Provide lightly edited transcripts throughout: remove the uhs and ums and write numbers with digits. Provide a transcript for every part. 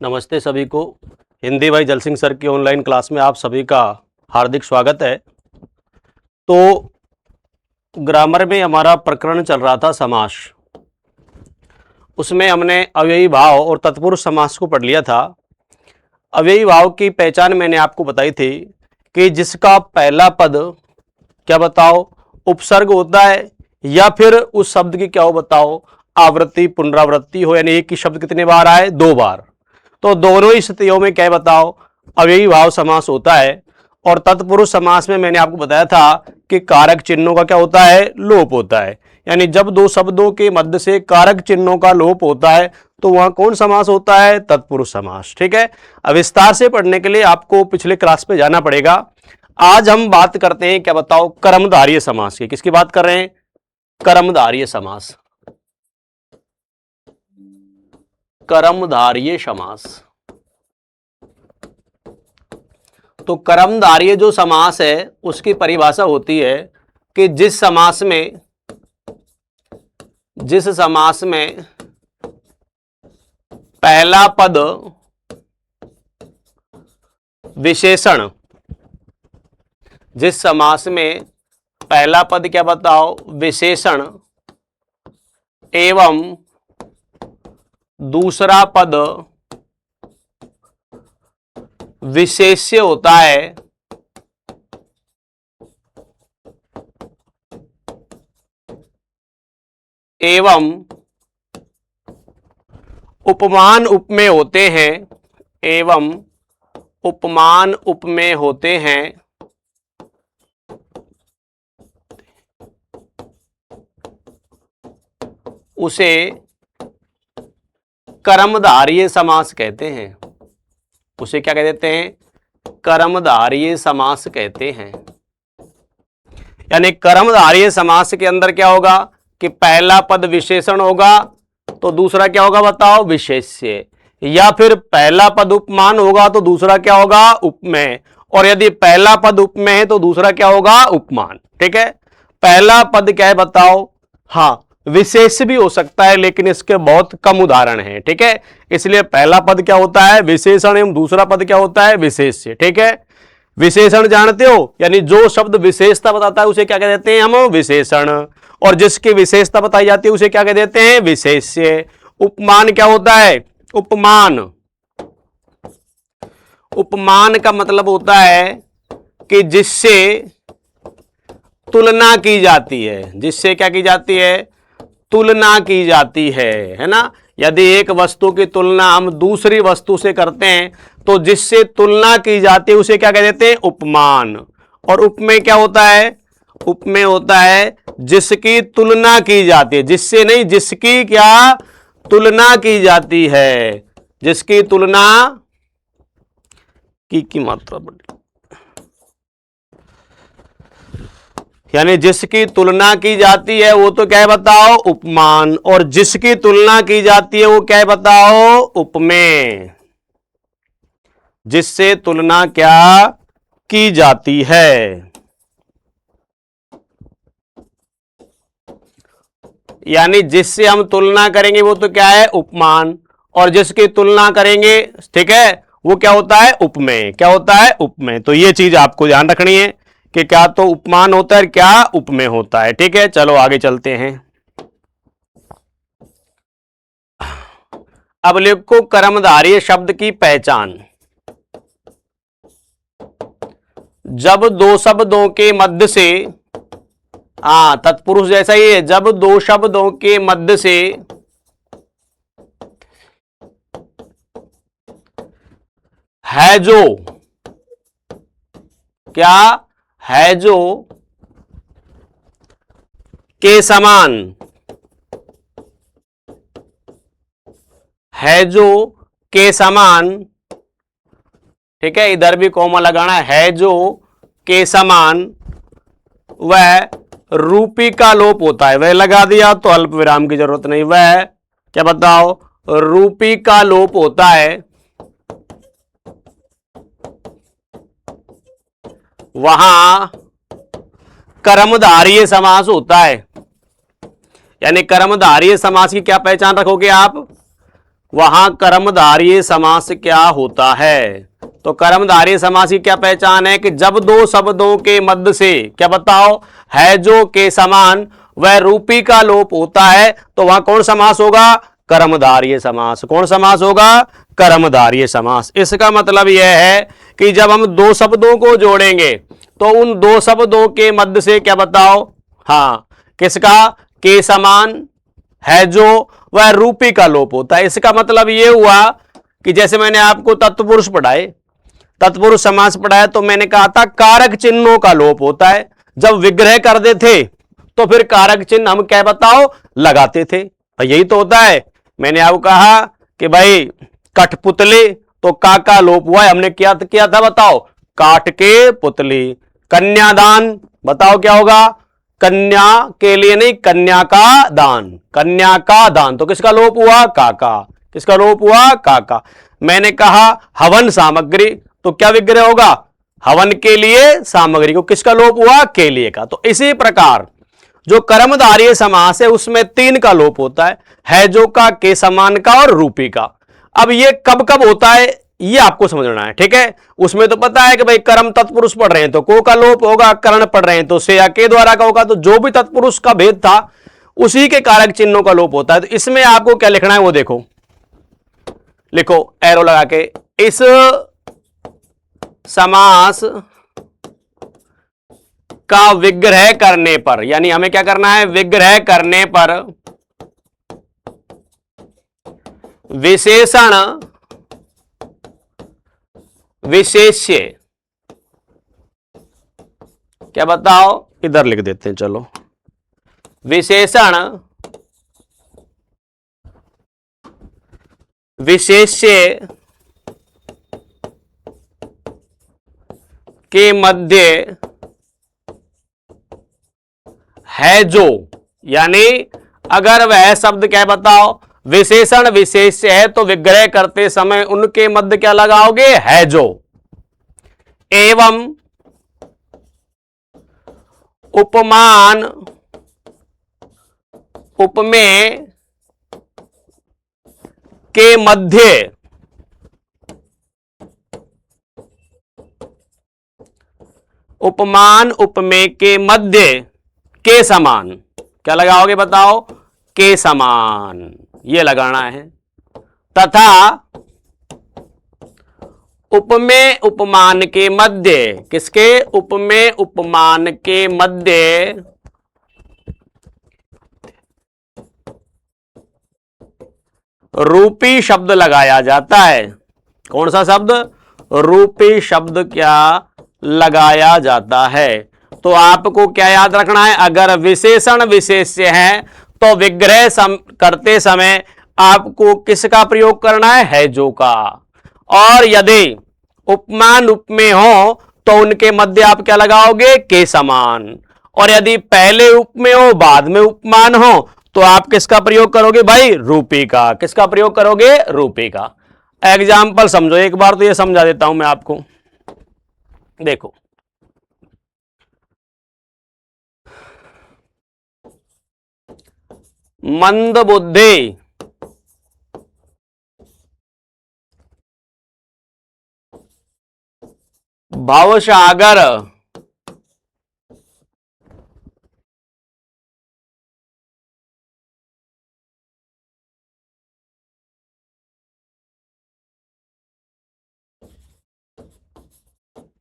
नमस्ते सभी को। हिंदी भाई जल सिंह सर की ऑनलाइन क्लास में आप सभी का हार्दिक स्वागत है। तो ग्रामर में हमारा प्रकरण चल रहा था समास। उसमें हमने अव्ययी भाव और तत्पुरुष समास को पढ़ लिया था। अव्ययी भाव की पहचान मैंने आपको बताई थी कि जिसका पहला पद क्या बताओ उपसर्ग होता है या फिर उस शब्द की क्या हो बताओ आवृत्ति पुनरावृत्ति हो, यानी एक ही शब्द कितने बार आए, 2 बार। तो दोनों ही स्थितियों में क्या बताओ अव्ययी भाव समास होता है। और तत्पुरुष समास में मैंने आपको बताया था कि कारक चिन्हों का क्या होता है, लोप होता है। यानी जब दो शब्दों के मध्य से कारक चिन्हों का लोप होता है तो वहां कौन समास होता है, तत्पुरुष समास। ठीक है, अब विस्तार से पढ़ने के लिए आपको पिछले क्लास पे जाना पड़ेगा। आज हम बात करते हैं क्या बताओ कर्मधारय समास की। किसकी बात कर रहे हैं, कर्मधारय समास। कर्मधारय समास। तो कर्मधारय जो समास है उसकी परिभाषा होती है कि जिस समास में पहला पद विशेषण, जिस समास में पहला पद क्या बताओ विशेषण एवं दूसरा पद विशेष्य होता है, एवं उपमान उपमेय होते हैं, एवं उपमान उपमेय होते हैं, उसे कर्मधारय समास कहते हैं। उसे क्या कह देते हैं, कर्मधारय समास कहते हैं। यानी कर्मधारय समास के अंदर क्या होगा कि पहला पद विशेषण होगा तो दूसरा क्या होगा बताओ विशेष्य, या फिर पहला पद उपमान होगा तो दूसरा क्या होगा उपमेय, और यदि पहला पद उपमेय है तो दूसरा क्या होगा उपमान। ठीक है, पहला पद क्या है बताओ, हाँ विशेष भी हो सकता है लेकिन इसके बहुत कम उदाहरण हैं। ठीक है, इसलिए पहला पद क्या होता है विशेषण एवं दूसरा पद क्या होता है विशेष्य। ठीक है, विशेषण जानते हो, यानी जो शब्द विशेषता बताता है उसे क्या कह देते हैं हम विशेषण, और जिसकी विशेषता बताई जाती है उसे क्या कह देते हैं विशेष्य। उपमान क्या होता है, उपमान, उपमान का मतलब होता है कि जिससे तुलना की जाती है, जिससे क्या की जाती है तुलना की जाती है ना। यदि एक वस्तु की तुलना हम दूसरी वस्तु से करते हैं तो जिससे तुलना की जाती है उसे क्या कह देते हैं उपमान। और उपमेय क्या होता है, उपमेय होता है जिसकी तुलना की जाती है, जिससे नहीं जिसकी क्या तुलना की जाती है, जिसकी तुलना की मात्रा बड़ी, यानी जिसकी तुलना की जाती है वो तो क्या है बताओ उपमान, और जिसकी तुलना की जाती है वो क्या है बताओ उपमेय। जिससे तुलना क्या की जाती है, यानी जिससे हम तुलना करेंगे वो तो क्या है उपमान, और जिसकी तुलना करेंगे ठीक है वो क्या होता है उपमेय। क्या होता है उपमेय। तो ये चीज आपको ध्यान रखनी है कि क्या तो उपमान होता है क्या उपमेय होता है। ठीक है, चलो आगे चलते हैं। अब लिखो कर्मधारय शब्द की पहचान। जब दो शब्दों के मध्य से, तत्पुरुष जैसा ही है, जब दो शब्दों के मध्य से है जो, क्या है जो के समान, है जो के समान। ठीक है, इधर भी कॉमा लगाना है जो के समान, वह रूपी का लोप होता है। वह लगा दिया तो अल्प विराम की जरूरत नहीं, वह क्या बताओ रूपी का लोप होता है, वहां कर्मधारय समास होता है। यानी कर्मधारय समास की क्या पहचान रखोगे आप, वहां कर्मधारय समास क्या होता है? तो कर्मधारय समास की क्या पहचान है कि जब दो शब्दों के मध्य से, क्या बताओ, है जो के समान वह रूपी का लोप होता है तो वहां कौन समास होगा? कर्मधारय समास। कौन समास होगा? कर्मधारय समास। इसका मतलब यह है कि जब हम दो शब्दों को जोड़ेंगे तो उन दो शब्दों के मध्य से, क्या बताओ, हाँ, किसका? के समान है जो वह रूपी का लोप होता है। इसका मतलब यह हुआ कि जैसे मैंने आपको तत्पुरुष पढ़ाए, तत्पुरुष समास पढ़ाया, तो मैंने कहा था कारक चिन्हों का लोप होता है। जब विग्रह कर देते तो फिर कारक चिन्ह हम, क्या बताओ, लगाते थे। यही तो होता है। मैंने आपको कहा कि भाई कठपुतली, तो का लोप हुआ है, हमने किया था, बताओ, काट के पुतली। कन्यादान, बताओ क्या होगा? कन्या के लिए नहीं, कन्या का दान। कन्या का दान, तो किसका लोप हुआ? का। किसका लोप हुआ? का। मैंने कहा हवन सामग्री, तो क्या विग्रह होगा? हवन के लिए सामग्री को। किसका लोप हुआ? के लिए का। तो इसी प्रकार जो कर्मधारय समास है उसमें तीन का लोप होता है जो का, के समान का और रूपी का। अब ये कब कब होता है ये आपको समझना है, ठीक है। उसमें तो पता है कि भाई कर्म तत्पुरुष पढ़ रहे हैं तो को का लोप होगा, कर्ण पढ़ रहे हैं तो से या के द्वारा का होगा। तो जो भी तत्पुरुष का भेद था उसी के कारक चिन्हों का लोप होता है। तो इसमें आपको क्या लिखना है वो देखो, लिखो एरो लगा के, इस समास का विग्रह करने पर, यानी हमें क्या करना है? विग्रह करने पर विशेषण विशेष्य, क्या बताओ, इधर लिख देते हैं, चलो, विशेषण विशेष्य के मध्य है जो, यानी अगर वह शब्द, क्या बताओ, विशेषण विशेष्य है तो विग्रह करते समय उनके मध्य क्या लगाओगे? है जो। एवं उपमान उपमेय के मध्य उपमान उपमेय के मध्य के समान, क्या लगाओगे बताओ? के समान, ये लगाना है। तथा उपमेय उपमान के मध्य, किसके? उपमेय उपमान के मध्य रूपी शब्द लगाया जाता है। कौन सा शब्द? रूपी शब्द क्या लगाया जाता है। तो आपको क्या याद रखना है? अगर विशेषण विशेष्य है तो विग्रह करते समय आपको किसका प्रयोग करना है जो का। और यदि उपमान उपमेय हो तो उनके मध्य आप क्या लगाओगे? के समान। और यदि पहले उपमेय हो बाद में उपमान हो तो आप किसका प्रयोग करोगे भाई? रूपी का। किसका प्रयोग करोगे? रूपी का। एग्जाम्पल समझो, एक बार तो ये समझा देता हूं मैं आपको। देखो, मंद बुद्धि भवसागर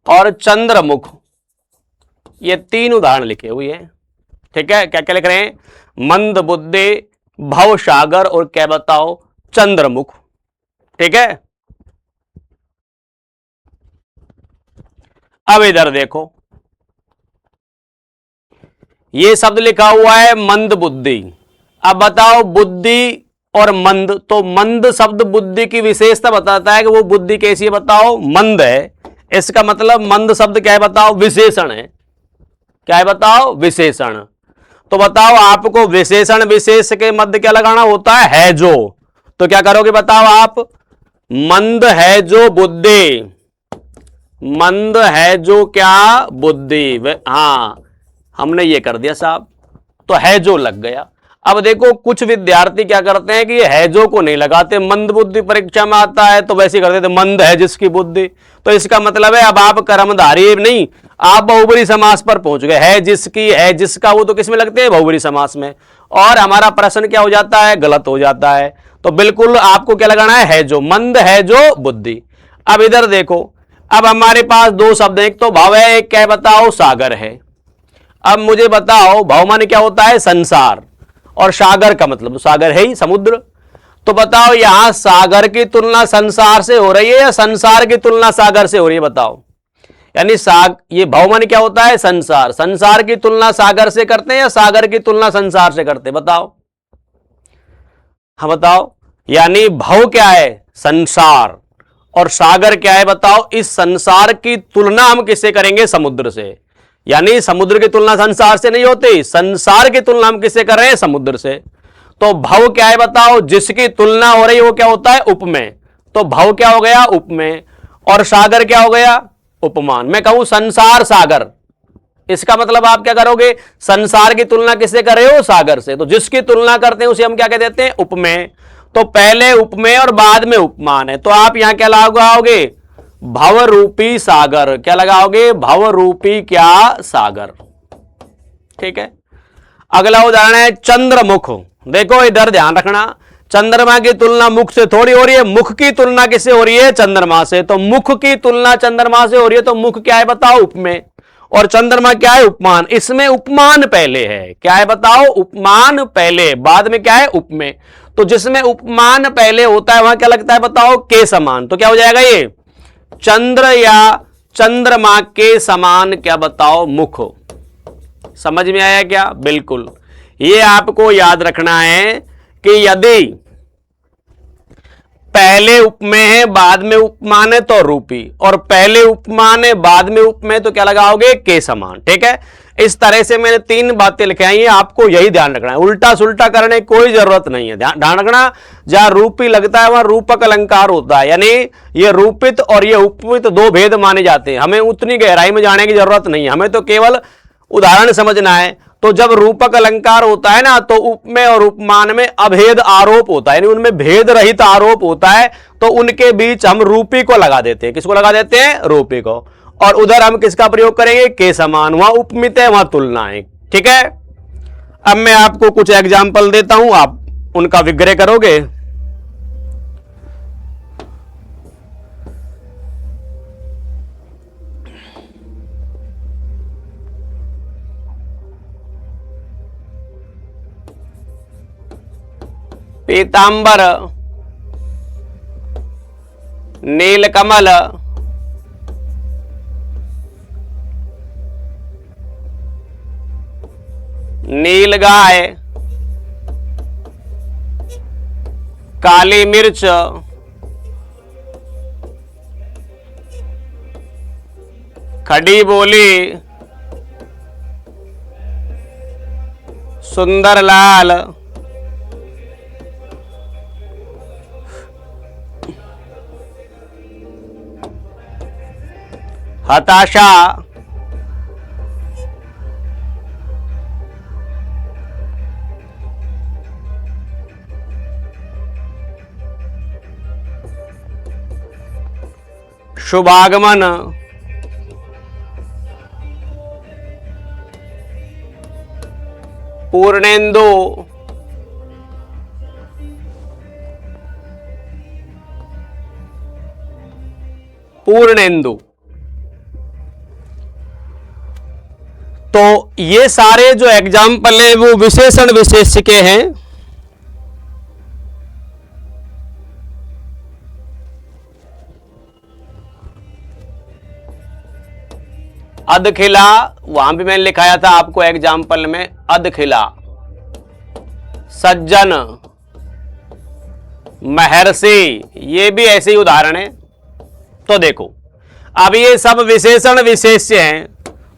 और चंद्रमुख, ये तीन उदाहरण लिखे हुए हैं, ठीक है। क्या क्या लिख रहे हैं? मंद बुद्धि, भवसागर और क्या बताओ? चंद्रमुख, ठीक है। अब इधर देखो, ये शब्द लिखा हुआ है मंद बुद्धि। अब बताओ बुद्धि और मंद, तो मंद शब्द बुद्धि की विशेषता बताता है कि वो बुद्धि कैसी है, बताओ? मंद है। इसका मतलब मंद शब्द क्या है बताओ? विशेषण है। क्या है बताओ? विशेषण। तो बताओ आपको विशेषण विशेष के मध्य क्या लगाना होता है जो। तो क्या करोगे बताओ आप? मंद है जो बुद्धि, मंद है जो क्या? बुद्धि। हाँ, हमने ये कर दिया साहब, तो है जो लग गया। अब देखो कुछ विद्यार्थी क्या करते हैं कि ये है जो को नहीं लगाते, मंद बुद्धि परीक्षा में आता है तो वैसे करते थे, मंद है जिसकी बुद्धि। तो इसका मतलब है अब आप कर्मधारय नहीं, आप बहुब्री समास पर पहुंच गए। है जिसकी, है जिसका, वो तो किस में लगते हैं, बहुब्री समास में। और हमारा प्रश्न क्या हो जाता है, गलत हो जाता है। तो बिल्कुल आपको क्या लगाना है जो, मंद है जो बुद्धि। अब इधर देखो, अब हमारे पास दो शब्द, एक तो भव है, एक क्या बताओ, सागर है। अब मुझे बताओ भव माने क्या होता है, संसार, और सागर का मतलब सागर है ही समुद्र। तो बताओ यहां सागर की तुलना संसार से हो रही है या संसार की तुलना सागर से हो रही है, बताओ। यानी ये भव माने क्या होता है, संसार, संसार की तुलना सागर से करते हैं या सागर की तुलना संसार से करते हैं, बताओ। हाँ बताओ, यानी भव क्या है, संसार, और सागर क्या है, बताओ। इस संसार की तुलना हम किससे करेंगे, समुद्र से। यानी समुद्र की तुलना संसार से नहीं होती, संसार की तुलना हम किससे कर रहे हैं, समुद्र से। तो भव क्या है बताओ, जिसकी तुलना हो रही है वो क्या होता है, उपमेय। तो भव क्या हो गया, उपमेय, और सागर क्या हो गया, उपमान। मैं कहूं संसार सागर, इसका मतलब आप क्या करोगे, संसार की तुलना किससे कर रहे हो, सागर से। तो जिसकी तुलना करते हैं उसे हम क्या कह देते हैं, उपमेय। तो पहले उपमेय और बाद में उपमान है, तो आप यहां क्या लगाओगे, भव रूपी सागर। क्या लगाओगे, भव रूपी क्या, सागर। ठीक है। अगला उदाहरण है चंद्रमुख। देखो इधर ध्यान रखना, चंद्रमा की तुलना मुख से थोड़ी हो रही है, मुख की तुलना किससे हो रही है, चंद्रमा से। तो मुख की तुलना चंद्रमा से हो रही है, तो मुख क्या है बताओ, उपमेय, और चंद्रमा क्या है, उपमान। इसमें उपमान पहले है, क्या है बताओ, उपमान पहले, बाद में क्या है, उपमेय। तो जिसमें उपमान पहले होता है वहां क्या लगता है बताओ, के समान। तो क्या हो जाएगा ये, चंद्र या चंद्रमा के समान क्या बताओ, मुख। समझ में आया क्या, बिल्कुल। ये आपको याद रखना है कि यदि पहले उपमेय है बाद में उपमान है तो रूपी, और पहले उपमान है बाद में उपमेय तो क्या लगाओगे, के समान। ठीक है। इस तरह से मैंने तीन बातें लिखाई हैं, आपको यही ध्यान रखना है, उल्टा सुल्टा करने की कोई जरूरत नहीं है। ध्यान रखना, जहां रूपी लगता है वहां रूपक अलंकार होता है, यानी ये रूपित और ये उपमित दो भेद माने जाते हैं। हमें उतनी गहराई में जाने की जरूरत नहीं है, हमें तो केवल उदाहरण समझना है। तो जब रूपक अलंकार होता है ना, तो उपमेय और उपमान में अभेद आरोप होता है, यानी उनमें भेद रहित आरोप होता है। तो उनके बीच हम रूपी को लगा देते हैं, किसको लगा देते हैं, रूपी को। और उधर हम किसका प्रयोग करेंगे, के समान। वहां उपमित है वहां तुलना है। ठीक है। अब मैं आपको कुछ एग्जाम्पल देता हूं, आप उनका विग्रह करोगे। पीतांबर, नीलकमल, नीलगाय, काली मिर्च, खड़ी बोली, सुंदरलाल, हताशा, शुभागमन, पूर्णेंदु, पूर्णेंदु। तो ये सारे जो एग्जाम्पल हैं वो विशेषण विशेष्य के हैं। अधखिला, वहां भी मैंने लिखाया था आपको एग्जाम्पल में, अधखिला, सज्जन, महर्षि, ये भी ऐसे ही उदाहरण है। तो देखो अब ये सब विशेषण विशेष्य हैं,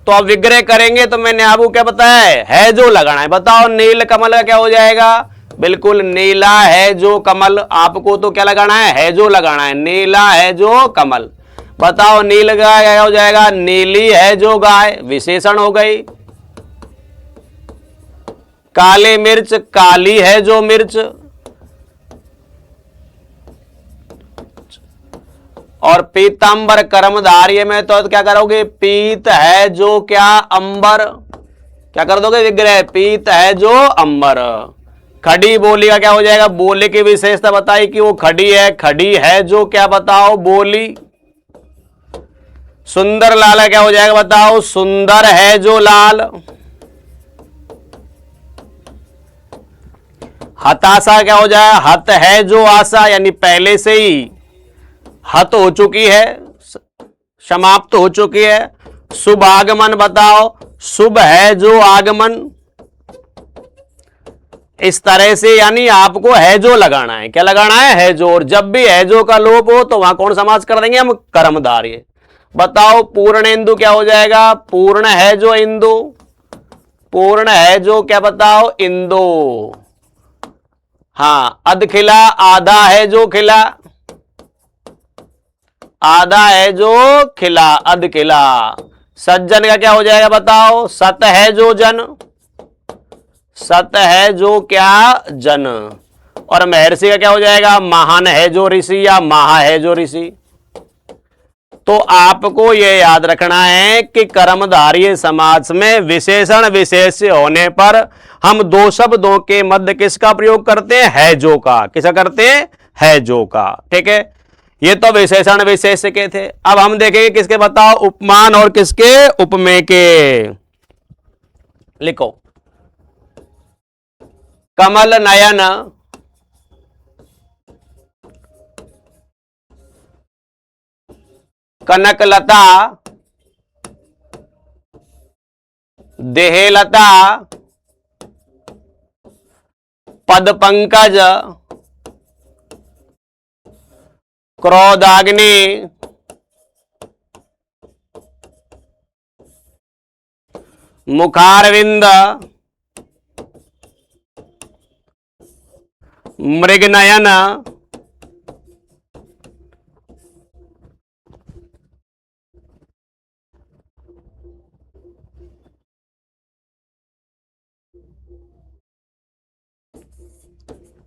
तो अब विग्रह करेंगे तो मैंने आपको क्या बताया है जो लगाना है। बताओ नील कमल का क्या हो जाएगा, बिल्कुल नीला है जो कमल। आपको तो क्या लगाना है जो लगाना है, नीला है जो कमल। बताओ नील गाय क्या हो जाएगा, नीली है जो गाय, विशेषण हो गई। काले मिर्च, काली है जो मिर्च, और पीतांबर कर्मधारय में तो क्या करोगे, पीत है जो क्या अंबर, क्या कर दोगे विग्रह, पीत है जो अंबर। खड़ी बोली का क्या हो जाएगा, बोली की विशेषता बताई कि वो खड़ी है, खड़ी है जो क्या बताओ बोली। सुंदर लाल क्या हो जाएगा बताओ, सुंदर है जो लाल। हताशा क्या हो जाएगा, हत है जो आशा, यानी पहले से ही हत हो चुकी है, समाप्त हो चुकी है। शुभ आगमन बताओ, शुभ है जो आगमन। इस तरह से यानी आपको है जो लगाना है, क्या लगाना है जो, और जब भी है जो का लोप हो तो वहां कौन समास कर देंगे हम, कर्मधारय। बताओ पूर्णेंदु क्या हो जाएगा, पूर्ण है जो इंदु, पूर्ण है जो क्या बताओ इंदु। हाँ, अध खिला, आधा है जो खिला, आधा है जो खिला, अध खिला। सज्जन का क्या हो जाएगा बताओ, सत है जो जन, सत है जो क्या जन। और महर्षि का क्या हो जाएगा, महान है जो ऋषि, या महा है जो ऋषि। तो आपको यह याद रखना है कि कर्मधारय समास में विशेषण विशेष्य होने पर हम दो शब्दों के मध्य किसका प्रयोग करते हैं, है जो का। किसका करते हैं, है जो का। ठीक है, ये तो विशेषण विशेष्य के थे। अब हम देखेंगे किसके बताओ, उपमान और किसके, उपमेय के। लिखो, कमल नयन, कनकलता, देहलता, पद पंकज, क्रोधाग्नि, मुखारविंद, मृगनयन,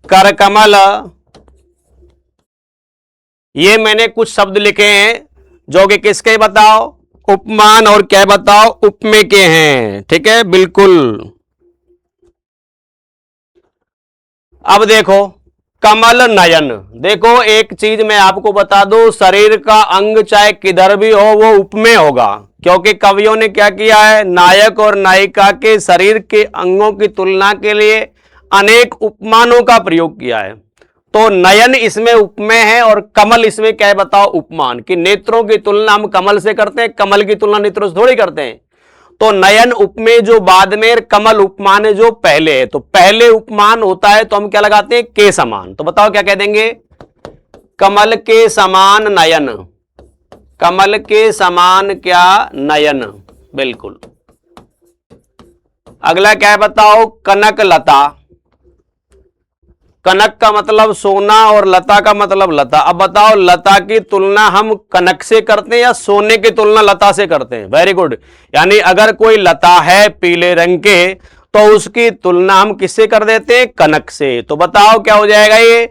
करकमल। ये मैंने कुछ शब्द लिखे हैं जो कि किसके बताओ, उपमान और क्या बताओ, उपमेय के हैं। ठीक है, बिल्कुल। अब देखो, कमल नयन, देखो एक चीज मैं आपको बता दूं, शरीर का अंग चाहे किधर भी हो वो उपमेय होगा, क्योंकि कवियों ने क्या किया है, नायक और नायिका के शरीर के अंगों की तुलना के लिए अनेक उपमानों का प्रयोग किया है। तो नयन इसमें उपमेय है और कमल इसमें क्या है बताओ, उपमान। कि नेत्रों की तुलना हम कमल से करते हैं, कमल की तुलना नेत्रों से थोड़ी करते हैं। तो नयन उपमेय जो बाद में, कमल उपमान है जो पहले है। तो पहले उपमान होता है तो हम क्या लगाते हैं, के समान। तो बताओ क्या कह देंगे, कमल के समान नयन, कमल के समान क्या नयन, बिल्कुल। अगला क्या है बताओ, कनक लता। कनक का मतलब सोना और लता का मतलब लता। अब बताओ, लता की तुलना हम कनक से करते हैं या सोने की तुलना लता से करते हैं। Very good. यानी अगर कोई लता है पीले रंग के तो उसकी तुलना हम किससे कर देते हैं, कनक से। तो बताओ क्या हो जाएगा ये,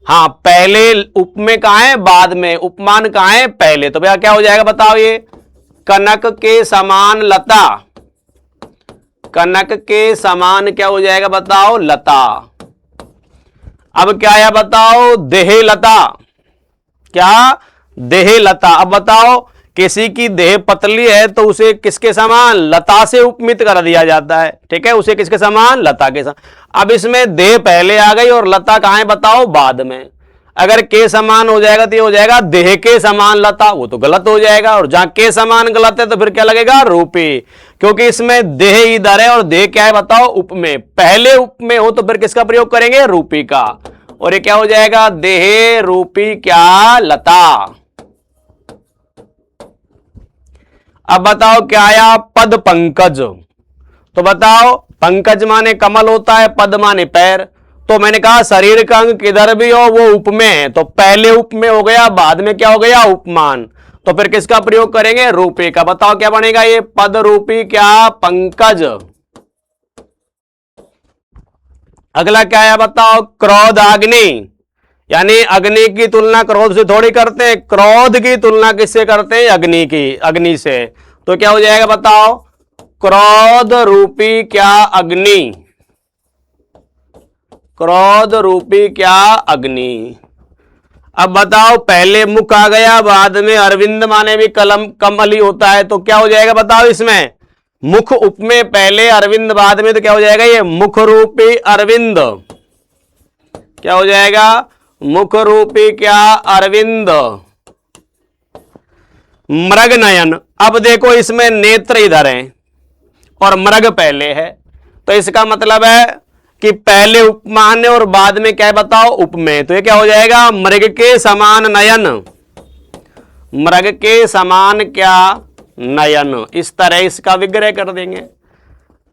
हाँ, पहले उपमेय कहां है, बाद में, उपमान कहां है, पहले। तो भैया क्या हो जाएगा बताओ, ये कनक के समान लता, कनक के समान क्या हो जाएगा बताओ, लता। अब क्या है बताओ, देहलता। क्या, देहलता। अब बताओ, किसी की देह पतली है तो उसे किसके समान, लता से उपमित कर दिया जाता है। ठीक है, उसे किसके समान, लता के समान। अब इसमें देह पहले आ गई और लता कहां है बताओ, बाद में। अगर के समान हो जाएगा तो ये हो जाएगा देह के समान लता, वो तो गलत हो जाएगा। और जहां के समान गलत है तो फिर क्या लगेगा, रूपी। क्योंकि इसमें देह इधर है और देह क्या है बताओ, उपमेय। पहले उपमेय हो तो फिर किसका प्रयोग करेंगे, रूपी का। और ये क्या हो जाएगा, देह रूपी क्या लता। अब बताओ क्या आया, पद पंकज। तो बताओ, पंकज माने कमल होता है, पद माने पैर। तो मैंने कहा शरीर का अंग किधर भी हो वो उपमेय है। तो पहले उपमेय हो गया, बाद में क्या हो गया, उपमान। तो फिर किसका प्रयोग करेंगे, रूपी का। बताओ क्या बनेगा, ये पद रूपी क्या पंकज। अगला क्या है बताओ, क्रोधाग्नि, यानी अग्नि की तुलना क्रोध से थोड़ी करते हैं, क्रोध की तुलना किससे करते हैं, अग्नि की, अग्नि से। तो क्या हो जाएगा बताओ, क्रोध रूपी क्या अग्नि, क्रोध रूपी क्या अग्नि। अब बताओ पहले मुख आ गया, बाद में अरविंद माने भी कलम कमल ही होता है, तो क्या हो जाएगा बताओ इसमें, मुख उपमेय पहले अरविंद बाद में, तो क्या हो जाएगा ये मुख रूपी अरविंद, क्या हो जाएगा, मुख रूपी क्या अरविंद। मृग नयन, अब देखो इसमें नेत्र इधर है और मृग पहले है, तो इसका मतलब है कि पहले उपमान है और बाद में क्या है बताओ, उपमेय, तो ये क्या हो जाएगा, मृग के समान नयन, मृग के समान क्या नयन, इस तरह इसका विग्रह कर देंगे।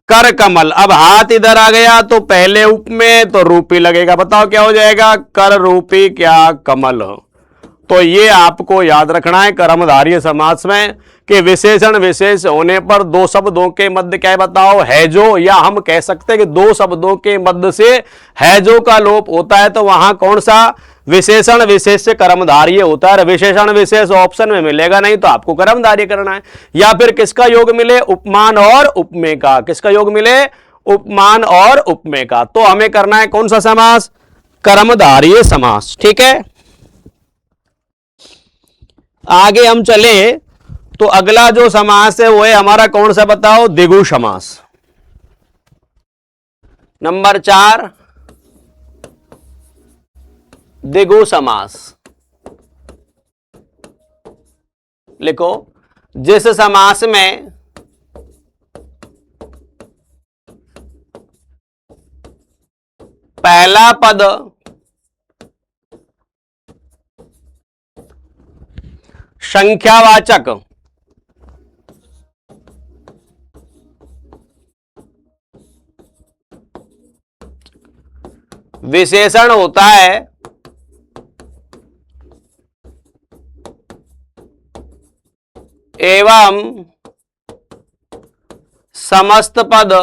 कर कमल, अब हाथ इधर आ गया तो पहले उपमेय तो रूपी लगेगा, बताओ क्या हो जाएगा, कर रूपी क्या कमल। तो ये आपको याद रखना है कर्मधारय समास में कि विशेषण विशेष होने पर दो शब्दों के मध्य क्या है बताओ, है जो, या हम कह सकते हैं कि दो शब्दों के मध्य से है जो का लोप होता है, तो वहां कौन सा विशेषण विशेष से कर्मधारय होता है। विशेषण विशेष ऑप्शन में मिलेगा नहीं तो आपको कर्मधारय करना है, या फिर किसका योग मिले, उपमान और उपमेय का, किसका योग मिले, उपमान और उपमेय का। तो हमें करना है कौन सा समास, कर्मधारय समास, ठीक है। आगे हम चले तो अगला जो समास है वो है हमारा कौन सा बताओ, द्विगु समास। नंबर 4 द्विगु समास। लिखो, जिस समास में पहला पद संख्यावाचक विशेषण होता है एवं समस्त पद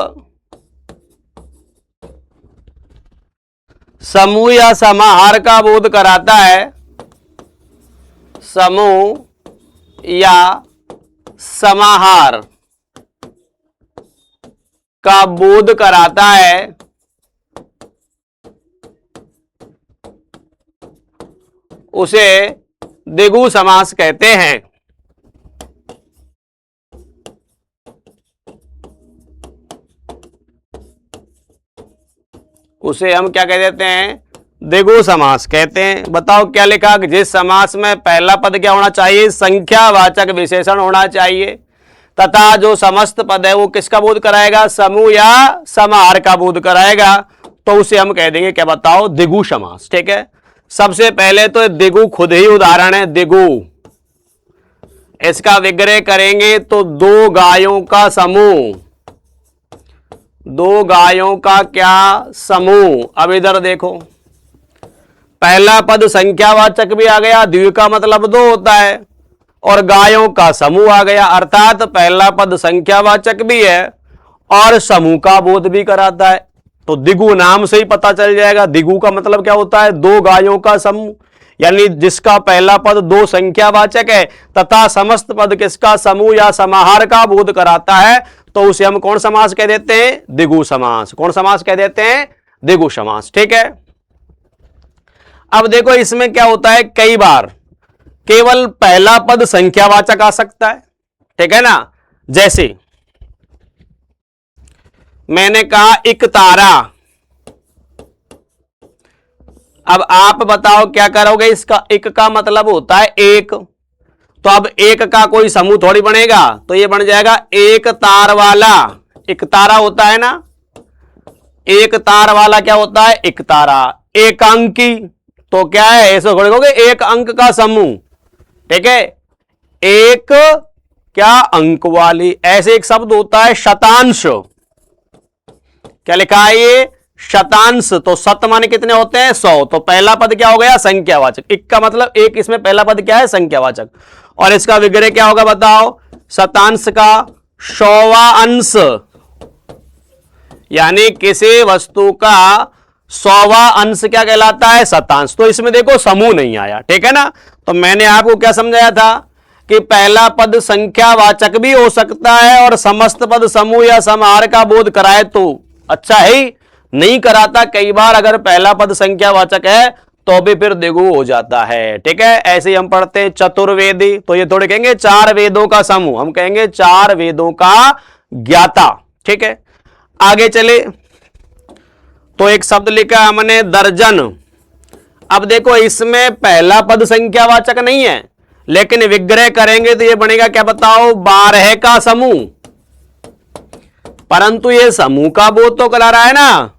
समूह या समाहार का बोध कराता है, समूह या समाहार का बोध कराता है, उसे द्विगु समास कहते हैं। उसे हम क्या कह देते हैं, द्विगु समास कहते हैं। बताओ क्या लिखा, जिस समास में पहला पद क्या होना चाहिए, संख्यावाचक विशेषण होना चाहिए, तथा जो समस्त पद है वो किसका बोध कराएगा, समूह या समाहार का बोध कराएगा, तो उसे हम कह देंगे क्या बताओ, द्विगु समास, ठीक है। सबसे पहले तो द्विगु खुद ही उदाहरण है, द्विगु, इसका विग्रह करेंगे तो दो गायों का समूह, दो गायों का क्या समूह। अब इधर देखो, पहला पद संख्यावाचक भी आ गया, द्वि का मतलब दो होता है, और गायों का समूह आ गया, अर्थात पहला पद संख्यावाचक भी है और समूह का बोध भी कराता है। तो द्विगु नाम से ही पता चल जाएगा, द्विगु का मतलब क्या होता है, दो गायों का समूह, यानी जिसका पहला पद दो संख्यावाचक है तथा समस्त पद किसका, समूह या समाहार का बोध कराता है, तो उसे हम कौन समास कह देते हैं, द्विगु समास। कौन समास कह देते हैं, द्विगु समास, ठीक है। अब देखो इसमें क्या होता है, कई बार केवल पहला पद संख्यावाचक आ सकता है, ठीक है ना। जैसे मैंने कहा एक तारा, अब आप बताओ क्या करोगे, इसका एक का मतलब होता है एक, तो अब एक का कोई समूह थोड़ी बनेगा, तो ये बन जाएगा एक तार वाला, एक तारा होता है ना, एक तार वाला क्या होता है, एक तारा। एकांकी तो क्या है, ऐसे थोड़ी कहोगे एक अंक का समूह, ठीक है, एक क्या अंक वाली। ऐसे एक शब्द होता है शतांश, क्या लिखा है ये, शतांश। तो शत माने कितने होते हैं, 100, तो पहला पद क्या हो गया, संख्यावाचक। एक का मतलब एक, इसमें पहला पद क्या है, संख्यावाचक, और इसका विग्रह क्या होगा बताओ, शतांश का 100वां अंश, यानी किसी वस्तु का 100वां अंश क्या कहलाता है? शतांश। तो इसमें देखो समूह नहीं आया, ठीक है ना। तो मैंने आपको क्या समझाया था कि पहला पद संख्यावाचक भी हो सकता है और समस्त पद समूह या समाहार का बोध कराए तो अच्छा है ही, नहीं कराता कई बार अगर पहला पद संख्यावाचक है तो भी फिर द्विगु हो जाता है, ठीक है। ऐसे ही हम पढ़ते हैं चतुर्वेदी, तो ये थोड़े कहेंगे 4 वेदों का समूह, हम कहेंगे 4 वेदों का ज्ञाता, ठीक है। आगे चले तो एक शब्द लिखा हमने दर्जन। अब देखो इसमें पहला पद संख्यावाचक नहीं है, लेकिन विग्रह करेंगे तो ये बनेगा क्या बताओ? 12 का समूह। परंतु ये समूह का बोध तो करा रहा है ना,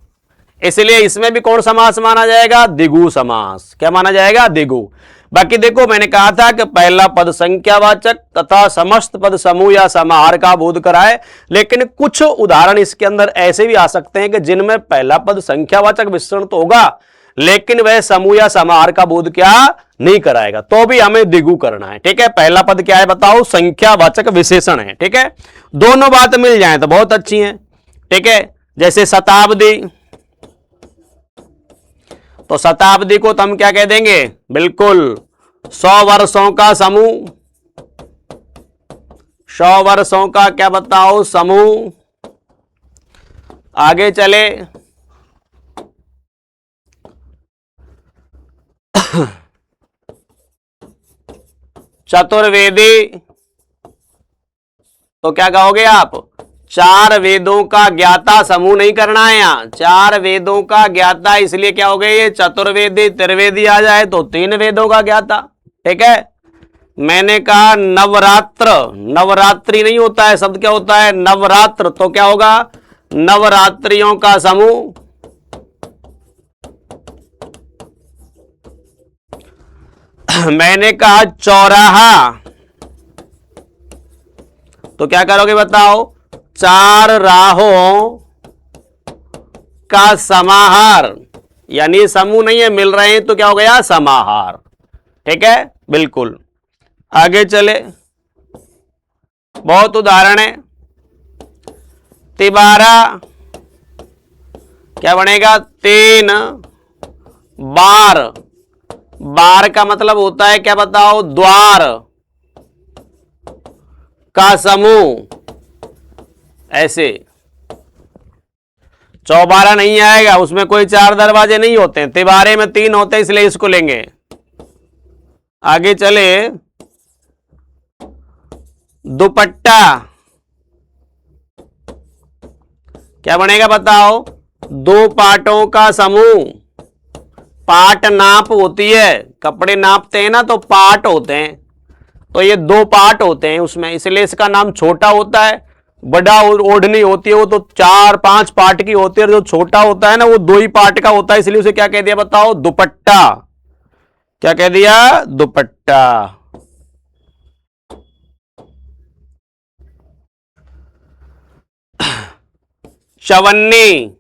इसलिए इसमें भी कौन समास माना जाएगा? द्विगु समास। क्या माना जाएगा? द्विगु। बाकी देखो मैंने कहा था कि पहला पद संख्यावाचक तथा समस्त पद समूह या समाहार का बोध कराए, लेकिन कुछ उदाहरण इसके अंदर ऐसे भी आ सकते हैं कि जिनमें पहला पद संख्यावाचक विशेषण तो होगा लेकिन वह समूह या समाहार का बोध क्या नहीं कराएगा, तो भी हमें द्विगु करना है, ठीक है। पहला पद क्या है बताओ? संख्यावाचक विशेषण है, ठीक है। दोनों बात मिल जाए तो बहुत अच्छी है, ठीक है। जैसे शताब्दी, तो शताब्दी को तो हम क्या कह देंगे? बिल्कुल 100 वर्षों का समूह। 100 वर्षों का क्या बताओ? समूह। आगे चले चतुर्वेदी, तो क्या कहोगे आप? 4 वेदों का ज्ञाता। समूह नहीं करना है यहां, 4 वेदों का ज्ञाता, इसलिए क्या हो गया? ये चतुर्वेदी। त्रिवेदी आ जाए तो 3 वेदों का ज्ञाता, ठीक है। मैंने कहा नवरात्र, नवरात्रि नहीं होता है, शब्द क्या होता है? नवरात्र। तो क्या होगा? नवरात्रियों का समूह। मैंने कहा चौराहा, तो क्या करोगे बताओ? 4 राहों का समाहार, यानी समूह नहीं है, मिल रहे हैं तो क्या हो गया? समाहार, ठीक है, बिल्कुल। आगे चले, बहुत उदाहरण है। तिबारा, क्या बनेगा? 3 बार। बार का मतलब होता है क्या बताओ? द्वार का समूह। ऐसे चौबारा नहीं आएगा, उसमें कोई 4 दरवाजे नहीं होते हैं, तिबारे में 3 होते हैं, इसलिए इसको लेंगे। आगे चले, दुपट्टा, क्या बनेगा बताओ? 2 पाटों का समूह। पाट नाप होती है, कपड़े नापते हैं ना तो पाट होते हैं, तो ये 2 पाट होते हैं उसमें, इसलिए इसका नाम छोटा होता है। बड़ा ओढ़नी होती है वो तो 4-5 पार्ट की होती है, और जो छोटा होता है ना वो 2 ही पार्ट का होता है, इसलिए उसे क्या कह दिया बताओ? दुपट्टा। क्या कह दिया? दुपट्टा। चवन्नी,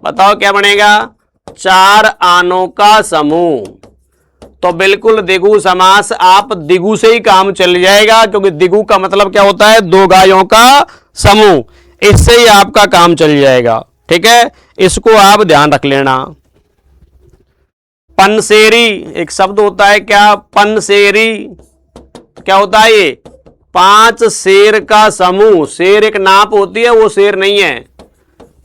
बताओ क्या बनेगा? 4 आनों का समूह। तो बिल्कुल द्विगु समास, आप द्विगु से ही काम चल जाएगा, क्योंकि द्विगु का मतलब क्या होता है? 2 गायों का समूह, इससे ही आपका काम चल जाएगा, ठीक है। इसको आप ध्यान रख लेना। पनसेरी एक शब्द होता है, क्या? पनसेरी क्या होता है? ये 5 शेर का समूह। शेर एक नाप होती है, वो शेर नहीं है।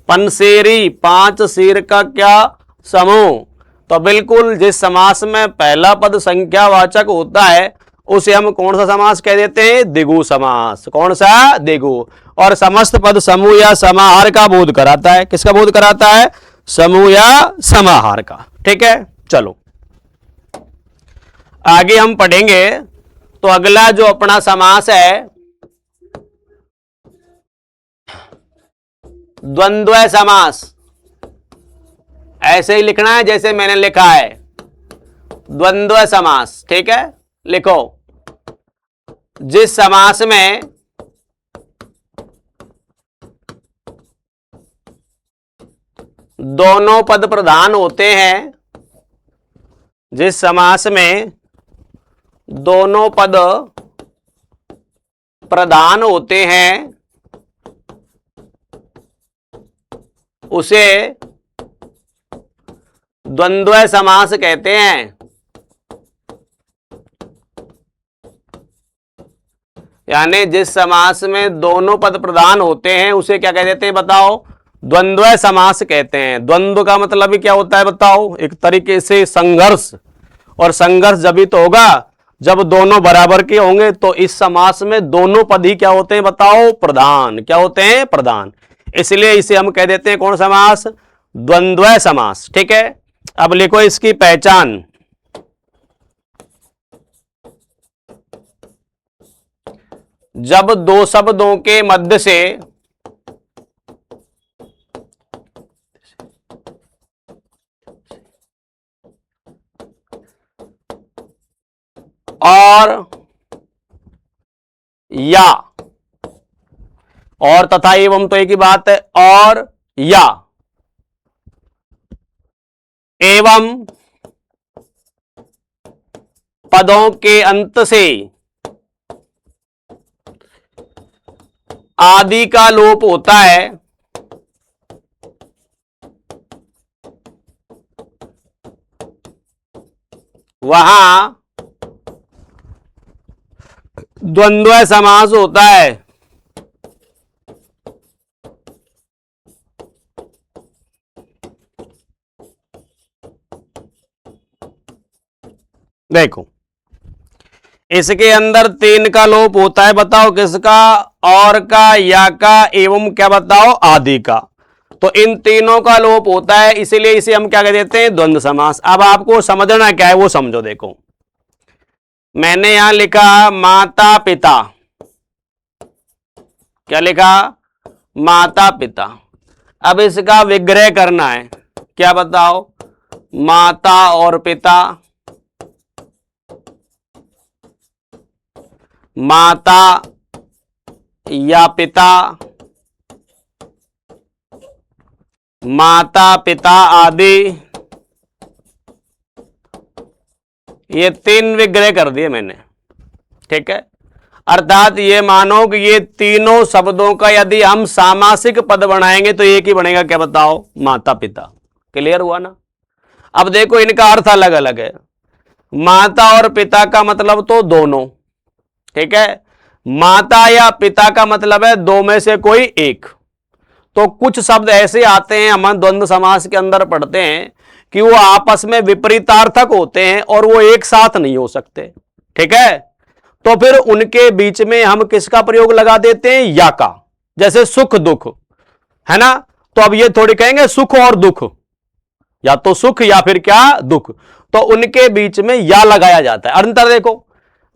पनसेरी 5 शेर का क्या समूह। तो बिल्कुल जिस समास में पहला पद संख्यावाचक होता है उसे हम कौन सा समास कह देते हैं? द्विगु समास। कौन सा? द्विगु। और समस्त पद समूह या समाहार का बोध कराता है। किसका बोध कराता है? समूह या समाहार का, ठीक है। चलो आगे हम पढ़ेंगे, तो अगला जो अपना समास है द्वंद्व समास। ऐसे ही लिखना है जैसे मैंने लिखा है, द्वंद्व समास, ठीक है। लिखो, जिस समास में दोनों पद प्रधान होते हैं, जिस समास में दोनों पद प्रधान होते हैं, उसे द्वंद्व समास कहते हैं। यानी जिस समास में दोनों पद प्रधान होते हैं उसे क्या कह देते हैं बताओ? द्वंद्व समास कहते हैं। द्वंद्व का मतलब ही क्या होता है बताओ? एक तरीके से संघर्ष, और संघर्ष जब भी तो होगा जब दोनों बराबर के होंगे। तो इस समास में दोनों पद ही क्या होते हैं बताओ? प्रधान। क्या होते हैं? प्रधान। इसलिए इसे हम कह देते हैं कौन समास? द्वंद्व समास। ठीक है, अब लिखो इसकी पहचान। जब दो शब्दों के मध्य से और या, और तथा एवं तो एक ही बात है, और या एवं पदों के अंत से आदि का लोप होता है, वहां द्वंद्व समास होता है। देखो इसके अंदर तीन का लोप होता है, बताओ किसका? और का, या का, एवं क्या बताओ? आदि का। तो इन तीनों का लोप होता है, इसीलिए इसे हम क्या कह देते हैं? द्वंद्व समास। अब आपको समझना क्या है वो समझो। देखो मैंने यहां लिखा माता पिता। क्या लिखा? माता पिता। अब इसका विग्रह करना है, क्या बताओ? माता और पिता, माता या पिता, माता पिता आदि, ये तीन विग्रह कर दिए मैंने। ठीक है, अर्थात ये मानो कि ये तीनों शब्दों का यदि हम सामासिक पद बनाएंगे तो एक ही बनेगा, क्या बताओ? माता पिता। क्लियर हुआ ना? अब देखो इनका अर्थ अलग अलग है। माता और पिता का मतलब तो दोनों, ठीक है। माता या पिता का मतलब है दो में से कोई एक। तो कुछ शब्द ऐसे आते हैं, हम द्वंद्व समास के अंदर पढ़ते हैं कि वो आपस में विपरीतार्थक होते हैं और वो एक साथ नहीं हो सकते। ठीक है, तो फिर उनके बीच में हम किसका प्रयोग लगा देते हैं? या का। जैसे सुख दुख, है ना? तो अब ये थोड़ी कहेंगे सुख और दुख, या तो सुख या फिर क्या? दुख। तो उनके बीच में या लगाया जाता है। अंतर देखो,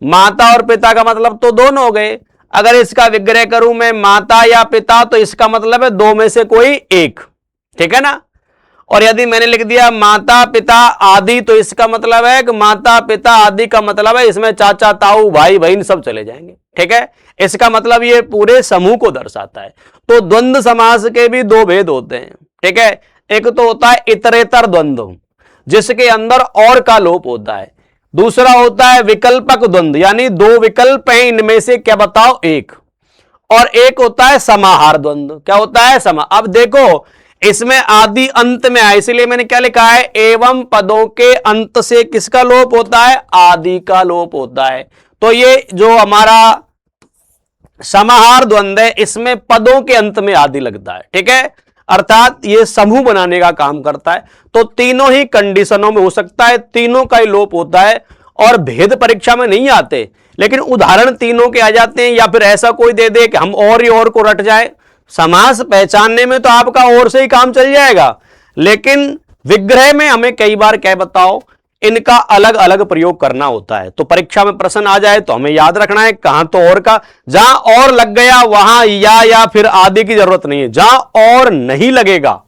माता और पिता का मतलब तो दोनों हो गए। अगर इसका विग्रह करूं मैं माता या पिता, तो इसका मतलब है दो में से कोई एक। ठीक है ना? और यदि मैंने लिख दिया माता पिता आदि, तो इसका मतलब है कि माता पिता आदि का मतलब है इसमें चाचा ताऊ भाई बहन सब चले जाएंगे। ठीक है, इसका मतलब ये पूरे समूह को दर्शाता है। तो द्वंद्व समास के भी दो भेद होते हैं। ठीक है, एक तो होता है इतरेतर द्वंद्व, जिसके अंदर और का लोप होता है। दूसरा होता है विकल्पक द्वंद्व, यानी दो विकल्प हैं, इनमें से क्या बताओ? एक। और एक होता है समाहार द्वंद्व। क्या होता है? अब देखो इसमें आदि अंत में आए, इसलिए मैंने क्या लिखा है? एवं पदों के अंत से किसका लोप होता है? आदि का लोप होता है। तो ये जो हमारा समाहार द्वंद्व है, इसमें पदों के अंत में आदि लगता है। ठीक है, अर्थात ये समूह बनाने का काम करता है। तो तीनों ही कंडीशनों में हो सकता है, तीनों का ही लोप होता है। और भेद परीक्षा में नहीं आते, लेकिन उदाहरण तीनों के आ जाते हैं, या फिर ऐसा कोई दे दे कि हम और ही और को रट जाए। समास पहचानने में तो आपका और से ही काम चल जाएगा, लेकिन विग्रह में हमें कई बार क्या बताओ? इनका अलग अलग प्रयोग करना होता है। तो परीक्षा में प्रश्न आ जाए तो हमें याद रखना है कहां तो और का, जहां और लग गया वहां या फिर आदि की जरूरत नहीं है। जहां और नहीं लगेगा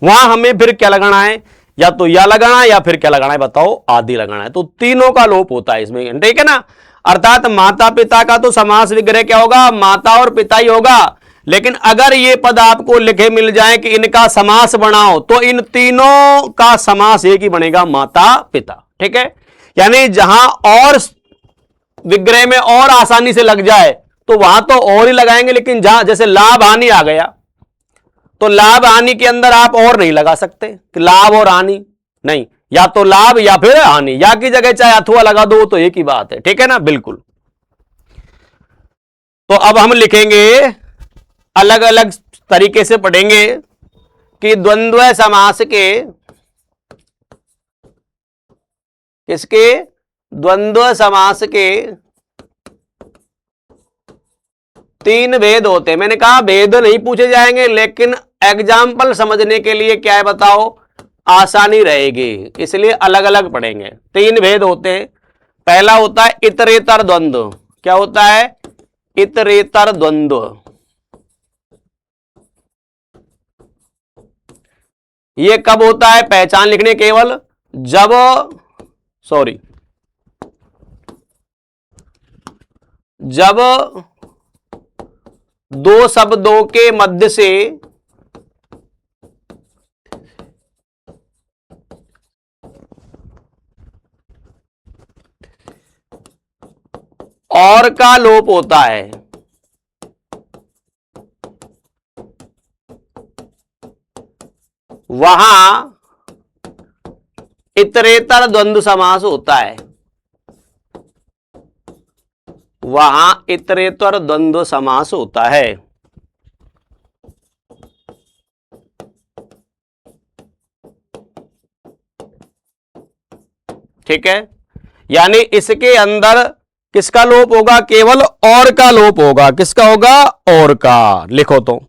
वहां हमें फिर क्या लगाना है? या तो या लगाना है या फिर क्या लगाना है बताओ? आदि लगाना है। तो तीनों का लोप होता है इसमें। ठीक है ना? अर्थात माता पिता का तो समास विग्रह क्या होगा? माता और पिता ही होगा। लेकिन अगर ये पद आपको लिखे मिल जाए कि इनका समास बनाओ, तो इन तीनों का समास एक ही बनेगा, माता पिता। ठीक है, यानी जहां और विग्रह में और आसानी से लग जाए तो वहां तो और ही लगाएंगे, लेकिन जहां जैसे लाभ हानि आ गया, तो लाभ हानि के अंदर आप और नहीं लगा सकते कि लाभ और हानि नहीं, या तो लाभ या फिर हानि, या की जगह चाहे अथवा लगा दो तो एक ही बात है, ठीक है ना, बिल्कुल। तो अब हम लिखेंगे, अलग अलग तरीके से पढ़ेंगे कि द्वंद्व समास के, किसके, द्वंद्व समास के 3 भेद होते हैं। मैंने कहा भेद नहीं पूछे जाएंगे, लेकिन एग्जाम्पल समझने के लिए क्या है बताओ, आसानी रहेगी, इसलिए अलग अलग पढ़ेंगे। 3 भेद होते हैं। पहला होता है इतरेतर द्वंद्व। क्या होता है? इतरेतर द्वंद्व। ये कब होता है? पहचान लिखने केवल जब, जब दो शब्दों के मध्य से और का लोप होता है, वहां इतरेतर द्वंद्व समास होता है, वहां इतरेतर द्वंद्व समास होता है। ठीक है, यानी इसके अंदर किसका लोप होगा? केवल और का लोप होगा। किसका होगा? और का। लिखो तो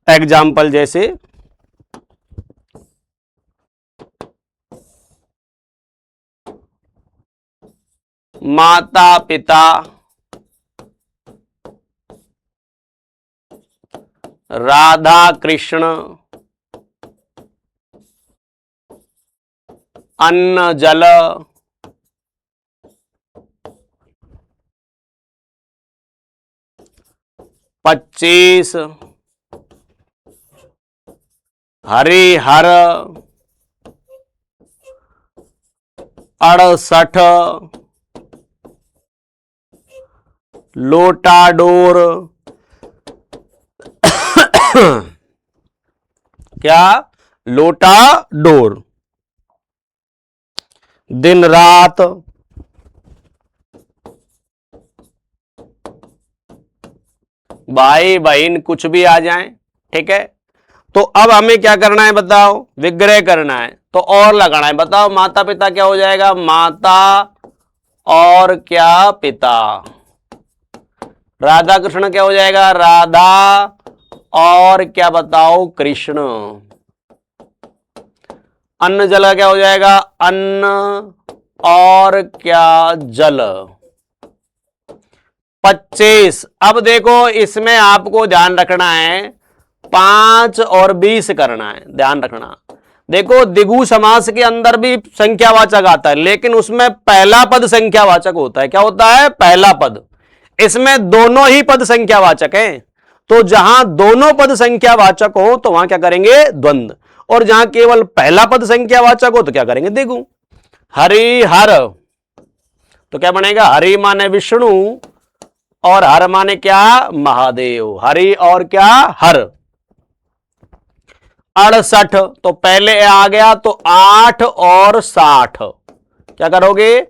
एग्जाम्पल जैसे माता पिता, राधा कृष्ण, अन्न जल, पच्चीस, हरिहर, 68, लोटाडोर, क्या? लोटाडोर, दिन रात, भाई बहन, कुछ भी आ जाए। ठीक है, तो अब हमें क्या करना है बताओ? विग्रह करना है, तो और लगाना है। बताओ माता पिता क्या हो जाएगा? माता और क्या? पिता। राधा कृष्ण क्या हो जाएगा? राधा और क्या बताओ? कृष्ण। अन्न जल क्या हो जाएगा? अन्न और क्या? जल। 25। अब देखो इसमें आपको ध्यान रखना है, 5 और 20 करना है, ध्यान रखना। देखो द्विगु समास के अंदर भी संख्यावाचक आता है, लेकिन उसमें पहला पद संख्यावाचक होता है। क्या होता है? पहला पद। इसमें दोनों ही पद संख्यावाचक हैं, तो जहां दोनों पद संख्यावाचक हो तो वहां क्या करेंगे? द्वंद्व। और जहां केवल पहला पद संख्यावाचक हो तो क्या करेंगे? द्विगु। हरि हर, तो क्या बनेगा? हरि माने विष्णु और हर माने क्या? महादेव। हरि और क्या? हर। 68, तो पहले आ गया तो 8 और 60। क्या करोगे?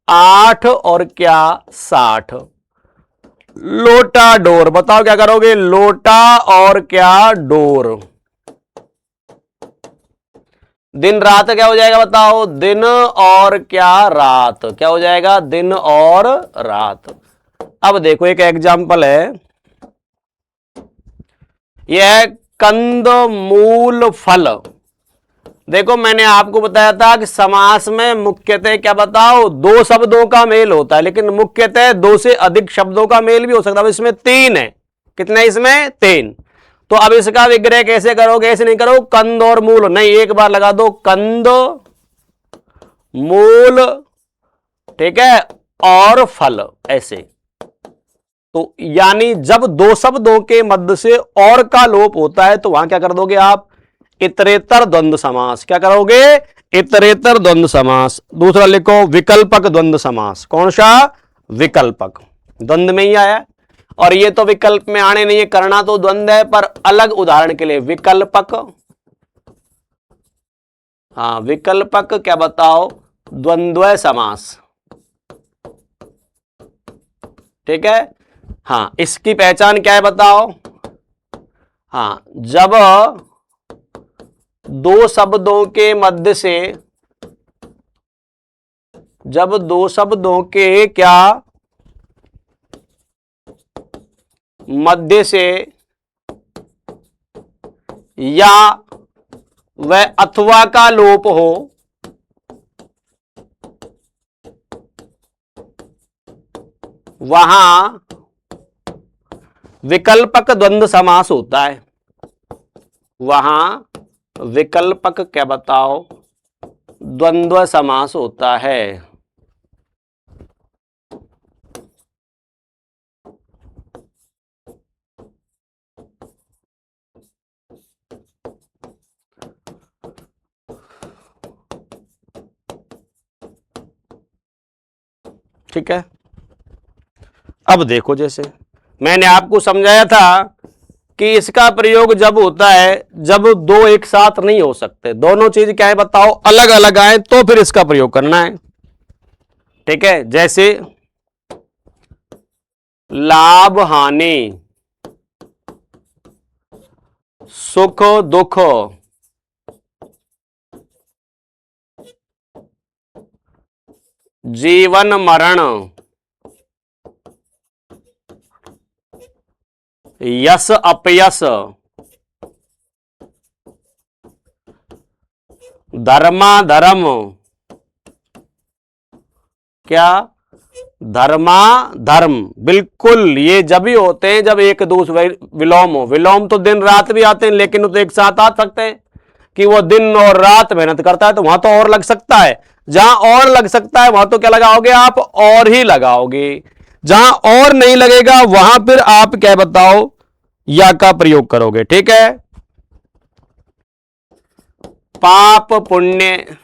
8 और क्या? 60। लोटा डोर, बताओ क्या करोगे? लोटा और क्या? डोर। दिन रात क्या हो जाएगा? बताओ। दिन और क्या? रात। क्या हो जाएगा? दिन और रात। अब देखो एक एग्जाम्पल है, यह है कंद मूल फल। देखो मैंने आपको बताया था कि समास में मुख्यतः क्या बताओ? 2 शब्दों का मेल होता है, लेकिन मुख्यतः 2 से अधिक शब्दों का मेल भी हो सकता है। इसमें 3 है। कितने इसमें? 3। तो अब इसका विग्रह कैसे करोगे? ऐसे नहीं करो कंद और मूल, नहीं, एक बार लगा दो कंद मूल, ठीक है, और फल, ऐसे। तो यानी जब 2 शब्दों के मध्य से और का लोप होता है तो वहां क्या कर दोगे आप? इतरेतर द्वंद्व समास। क्या करोगे? इतरेतर द्वंद्व समास। दूसरा लिखो विकल्पक द्वंद्व समास। कौन सा? विकल्पक। द्वंद्व में ही आया, और ये तो विकल्प में आने नहीं है, करना तो द्वंद्व है, पर अलग उदाहरण के लिए विकल्पक। हाँ, विकल्पक क्या बताओ, द्वंद्व समास। ठीक है। हाँ, इसकी पहचान क्या है बताओ। हाँ, जब दो शब्दों के मध्य से, जब दो शब्दों के क्या मध्य से या वह अथवा का लोप हो, वहां विकल्पक द्वंद्व समास होता है। वहां विकल्पक क्या बताओ, द्वंद्व समास होता है। ठीक है। अब देखो, जैसे मैंने आपको समझाया था कि इसका प्रयोग जब होता है जब दो एक साथ नहीं हो सकते, दोनों चीज क्या है बताओ, अलग अलग आए, तो फिर इसका प्रयोग करना है। ठीक है। जैसे लाभ हानि, सुख दुख, जीवन मरण, यश अपयश, धर्मा धर्म, क्या धर्मा धर्म, बिल्कुल ये जब भी होते हैं जब एक दूसरे विलोम हो। विलोम तो दिन रात भी आते हैं, लेकिन वो तो एक साथ आ सकते हैं कि वो दिन और रात मेहनत करता है, तो वहां तो और लग सकता है। जहां और लग सकता है वहां तो क्या लगाओगे आप, और ही लगाओगे। जहां और नहीं लगेगा वहां फिर आप क्या बताओ, या का प्रयोग करोगे। ठीक है। पाप पुण्य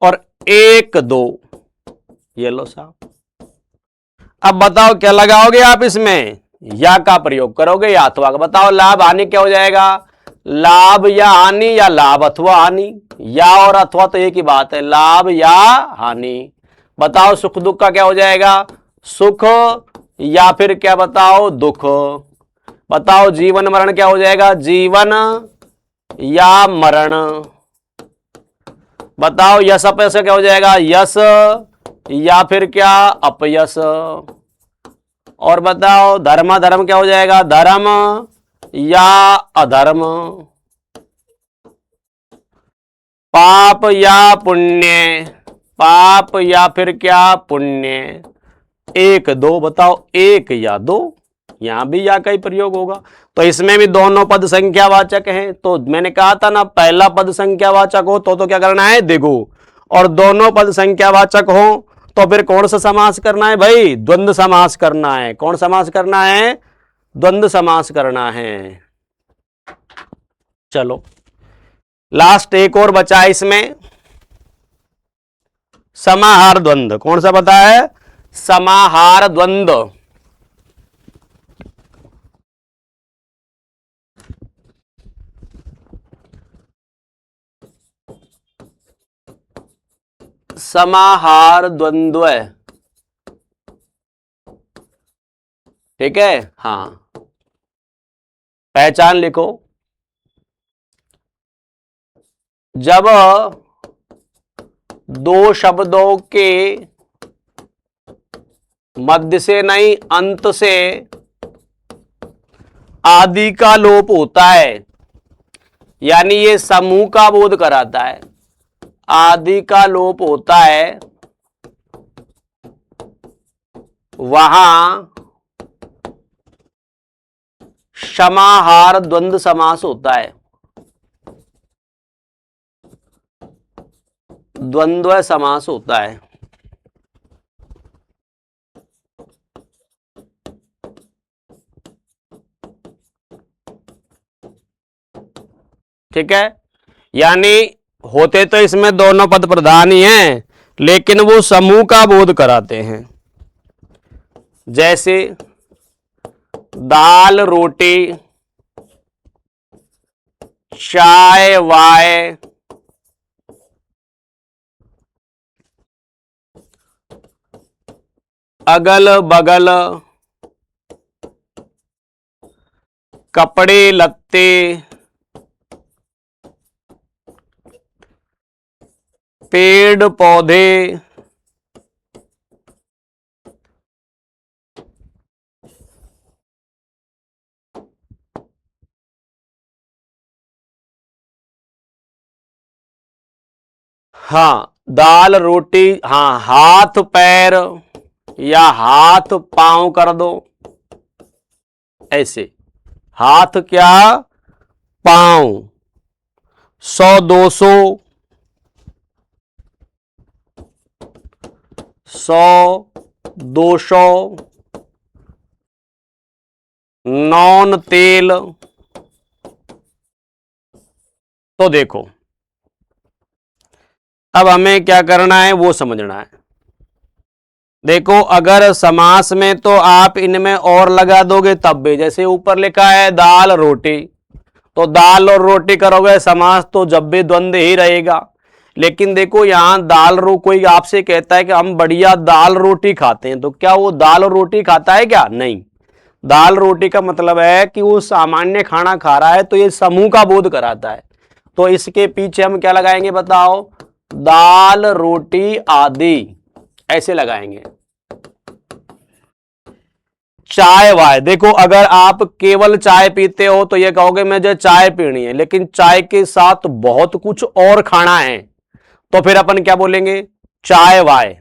और एक दो, ये लो साहब। अब बताओ क्या लगाओगे आप इसमें, या का प्रयोग करोगे या अथवा का। बताओ लाभ हानि क्या हो जाएगा, लाभ या हानि या लाभ अथवा हानि। या और अथवा तो एक ही बात है, लाभ या हानि। बताओ सुख दुख का क्या हो जाएगा, सुख या फिर क्या बताओ दुख। बताओ जीवन मरण क्या हो जाएगा, जीवन या मरण। बताओ यश अपयश क्या हो जाएगा, यश या फिर क्या अपयश। और बताओ धर्म धर्म क्या हो जाएगा, धर्म या अधर्म। पाप या पुण्य, पाप या फिर क्या पुण्य। एक दो, बताओ एक या दो, यहां भी या का ही प्रयोग होगा। तो इसमें भी दोनों पद संख्यावाचक हैं। तो मैंने कहा था ना, पहला पद संख्यावाचक हो तो क्या करना है, दिगु। और दोनों पद संख्यावाचक हो तो फिर कौन सा समास करना है भाई, द्वंद्व समास करना है। कौन समास करना है, द्वंद्व समास करना है। चलो लास्ट एक और बचा है इसमें, समाहार द्वंद्व। कौन सा बता है, समाहार द्वंद्व। समाहार द्वंद्व, ठीक है। हाँ, पहचान लिखो। जब दो शब्दों के मध्य से नहीं अंत से आदि का लोप होता है, यानी ये समूह का बोध कराता है। आदि का लोप होता है, वहां समाहार द्वंद्व समास होता है। द्वंद्व समास होता है। ठीक है। यानी होते तो इसमें दोनों पद प्रधान ही हैं, लेकिन वो समूह का बोध कराते हैं। जैसे दाल रोटी चाय वाय, अगल बगल, कपड़े लत्ते, पेड़ पौधे, हाँ दाल रोटी, हाँ हाथ पैर या हाथ पांव कर दो, ऐसे हाथ क्या पांव, 100 200, 100 200, नॉन तेल। तो देखो अब हमें क्या करना है वो समझना है। देखो अगर समास में तो आप इनमें और लगा दोगे तब भी, जैसे ऊपर लिखा है दाल रोटी, तो दाल और रोटी करोगे समास तो जब भी द्वंद्व ही रहेगा। लेकिन देखो यहां दाल रो, कोई आपसे कहता है कि हम बढ़िया दाल रोटी खाते हैं, तो क्या वो दाल और रोटी खाता है क्या? नहीं। दाल रोटी का मतलब है कि वो सामान्य खाना खा रहा है, तो ये समूह का बोध कराता है। तो इसके पीछे हम क्या लगाएंगे बताओ? दाल रोटी आदि, ऐसे लगाएंगे। चाय वाय, देखो अगर आप केवल चाय पीते हो तो ये कहोगे मुझे चाय पीनी है, लेकिन चाय के साथ बहुत कुछ और खाना है, तो फिर अपन क्या बोलेंगे? चाय वाय।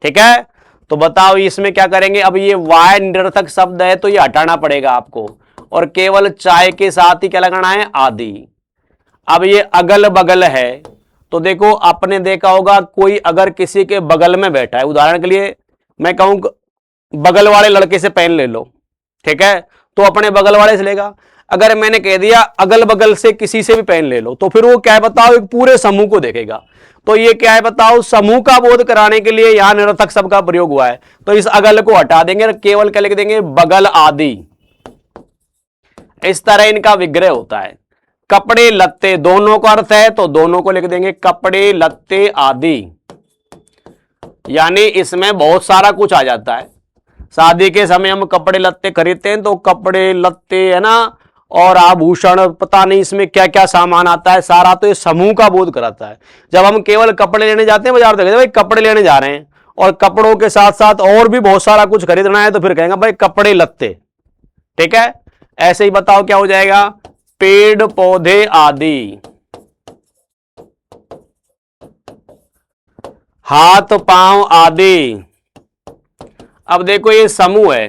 ठीक है, तो बताओ इसमें क्या करेंगे? अब ये वाय निरर्थक शब्द है तो ये हटाना पड़ेगा आपको, और केवल चाय के साथ ही क्या लगाना है? आदि। अब ये अगल बगल है, तो देखो आपने देखा होगा कोई अगर किसी के बगल में बैठा है, उदाहरण के लिए मैं कहूं बगल वाले लड़के से पेन ले लो, ठीक है, तो अपने बगल वाले से लेगा। अगर मैंने कह दिया अगल बगल से किसी से भी पेन ले लो, तो फिर वो क्या है बताओ? एक पूरे समूह को देखेगा। तो ये क्या है बताओ? समूह का बोध कराने के लिए यहां निरर्थक शब्द का प्रयोग हुआ है, तो इस अगल को हटा देंगे, केवल क्या लिख देंगे? बगल आदि। इस तरह इनका विग्रह होता है। कपड़े लत्ते दोनों का अर्थ है, तो दोनों को लिख देंगे कपड़े लत्ते आदि, यानी इसमें बहुत सारा कुछ आ जाता है। शादी के समय हम कपड़े लत्ते खरीदते हैं, तो कपड़े लत्ते है ना, और आभूषण, पता नहीं इसमें क्या क्या सामान आता है सारा, तो ये समूह का बोध कराता है। जब हम केवल कपड़े लेने जाते हैं बाजार, तो कहते हैं भाई कपड़े लेने जा रहे हैं, और कपड़ों के साथ साथ और भी बहुत सारा कुछ खरीदना है, तो फिर कहेंगे भाई कपड़े लत्ते। ठीक है, ऐसे ही बताओ क्या हो जाएगा? पेड़ पौधे आदि, हाथ पांव आदि। अब देखो ये समूह है,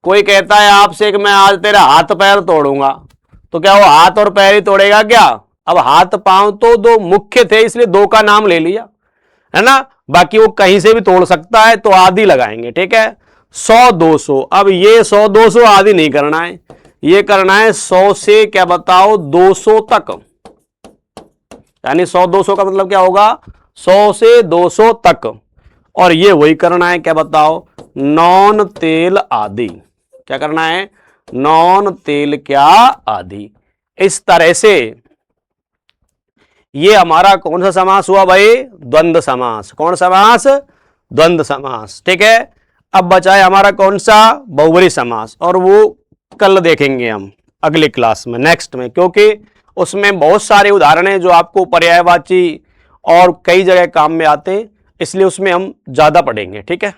कोई कहता है आपसे कि मैं आज तेरा हाथ पैर तोड़ूंगा, तो क्या वो हाथ और पैर ही तोड़ेगा क्या? अब हाथ पांव तो दो मुख्य थे, इसलिए दो का नाम ले लिया, है ना, बाकी वो कहीं से भी तोड़ सकता है, तो आदि लगाएंगे। ठीक है, 100 200, अब ये 100 200 आदि नहीं करना है, ये करना है 100 से क्या बताओ 200 तक, यानी 100 200 का मतलब क्या होगा? 100 से 200 तक। और ये वही करना है क्या बताओ? नॉन तेल आदि। क्या करना है? नॉन तेल क्या आदि। इस तरह से ये हमारा कौन सा समास हुआ भाई? द्वंद्व समास। कौन समास? द्वंद्व समास। ठीक है, अब बचा है हमारा कौन सा? बहुब्रीहि समास, और वो कल देखेंगे हम अगली क्लास में, नेक्स्ट में, क्योंकि उसमें बहुत सारे उदाहरण हैं जो आपको पर्यायवाची और कई जगह काम में आते हैं, इसलिए उसमें हम ज्यादा पढ़ेंगे। ठीक है।